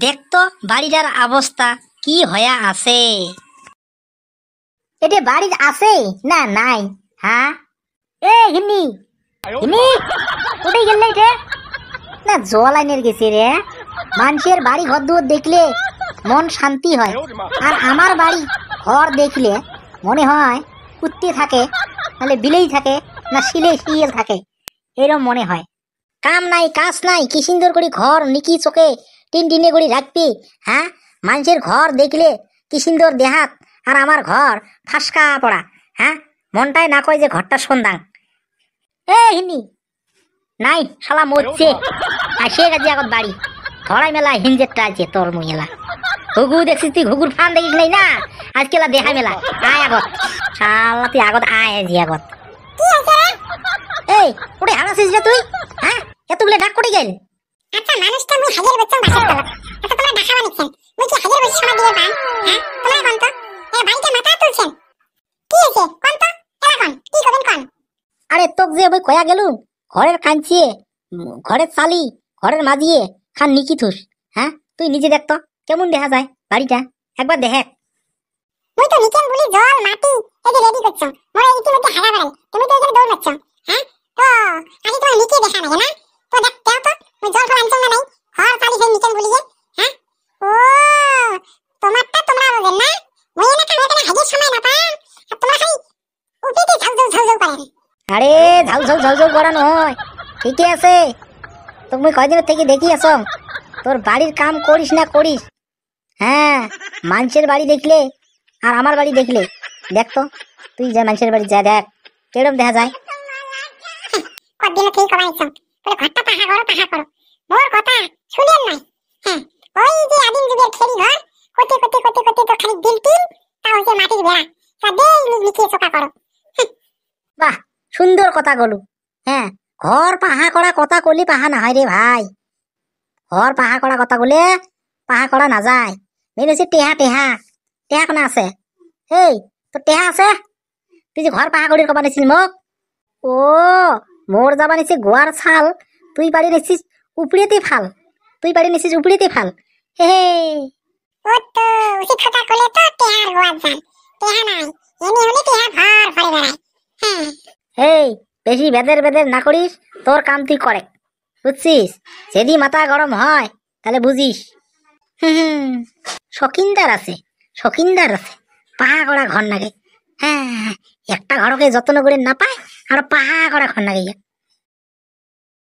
দেখতো বাড়িটার অবস্থা কি হয়ে আছে। এটা বাড়ির আছে না নাই? হ্যাঁ এ হিন্নি হিন্নি কোথায় গেলে রে? না জল আইনের গেছে রে। মানুষের বাড়ি ঘর দুয়ার দেখলে মন শান্তি হয়, আর আমার বাড়ি ঘর দেখলে মনে হয় কুত্তে থাকে, নাহলে বিলেই থাকে, না শিলে শিয়াল থাকে, এরম মনে হয়। কাম নাই কাজ নাই, কি সুন্দর করে ঘর নিকি চোখে টিন টিনে করে রাখবি। হ্যাঁ, মানুষের ঘর দেখলে কি সুন্দর দেহাত, আর আমার ঘর ফাঁসকা পড়া। হ্যাঁ, মনটায় না কয় যে ঘরটা সন্ধান। এ হিন্নি নাই শালা মরছে আসে গেছে আগত বাড়ি ধরাই মেলা হিঞ্জেরটা আছে তোর মুইলা। ঘুঘু দেখছিস তুই? ঘুঘুর ফান দেখিস নাই না? আজকেলা দেখা মেলা আয় আগত, শালা তুই আগত আয় জি আগত। এই ওরে হারাছিস রে তুই? হ্যাঁ, এতগুলো ডাক করে গেল। আচ্ছা মানুষটা মুই হাজার বছর বাসা করব, আচ্ছা তোমরা দেখা বানিয়েছেন মুই কি হাজার বছর সময় দিয়ে পান? হ্যাঁ তোমরা কোন তো এ বাড়িতে মাথা তুলছেন কি হয়েছে কোন তো এখন কি করবেন কোন? আরে তোক যে ওই কয়া গেলুম ঘরের কাঞ্চিয়ে, ঘরের চালি, ঘরের মাজিয়ে খান নিকি থুস। হ্যাঁ, তুই নিজে দেখ তো কেমন দেখা যায় বাড়িটা, একবার দেখ। মুই তো নিচেন বলি জল মাটি এই যে রেডি করছো, মোরা ইতিমধ্যে হাগা বাড়াই, তুমি তো এখানে দৌড় মারছ। হ্যাঁ তো আগে তোমার নিচে দেখা লাগে না? তো দেখ দেও তো মুই জল ফল আনছাম না নাই ঘর পালি সেই নিচেন বলি যে। হ্যাঁ ও তোমারটা তোমরা বলেন না, মুই এনে কানে কানে হাজার সময় না পান, আর তোমরা খালি উপিতে ঝাউ ঝাউ ঝাউ ঝাউ করেন। আরে ঝাউ ঝাউ ঝাউ ঝাউ করা নয়, ঠিকই আছে। তো মুই কয়দিনের থেকে দেখি আস তোর বাড়ির কাম করিস না করিস। হ্যাঁ, মানুষের বাড়ি দেখলে আর আমার বাড়ি দেখলে দেখ তো, তুই যা মানুষের বাড়ি যা দেখ কিরম দেখা যায়। কদিন থেকে কমাইছ বলে ঘরটা পাহা করো পাহা করো, মোর কথা শুনেন নাই। হ্যাঁ ওই যে আদিম যুগের খেরি ঘর কোতে কোতে কোতে কোতে তো খালি বিল্টিং, তা হচ্ছে মাটির বেড়া, তা দেই নিচে চোকা করো। বাহ, সুন্দর কথা গলু। হ্যাঁ, ঘর পাহা করা কথা কলি পাহা না হয় রে ভাই। ঘর পাহা করা কথা বলে পাহা করা না যায়। মেন হচ্ছে টেহা টেহা টেহা কোনা আছে? এই তোর টেহা আছে? তুই যে ঘর পাহা করির কবা নিছিস মোক। ও মোর যাবা নিছি গোয়ার ছাল, তুই বাড়ি নিছিস উপড়েতে ফাল, তুই বাড়ি নিছিস উপড়েতে ফাল। হে হে। ও তো উচিত কথা কলে তো টেহার গোয়ার যান, টেহা নাই এমনি হলে টেহা ঘর ভরে বেড়ায়। হ্যাঁ এই বেশি বেদের বেদের না করিস, তোর কাম তুই করে বুঝছিস? যদি মাথা গরম হয় তাহলে বুঝিস। হুম, শকিনদার আছে, শকিনদার আছে পাহা করা ঘর নাগে। হ্যাঁ, একটা ঘরকে যত্ন করে না পায় আর পাহা করা ঘর নাগে।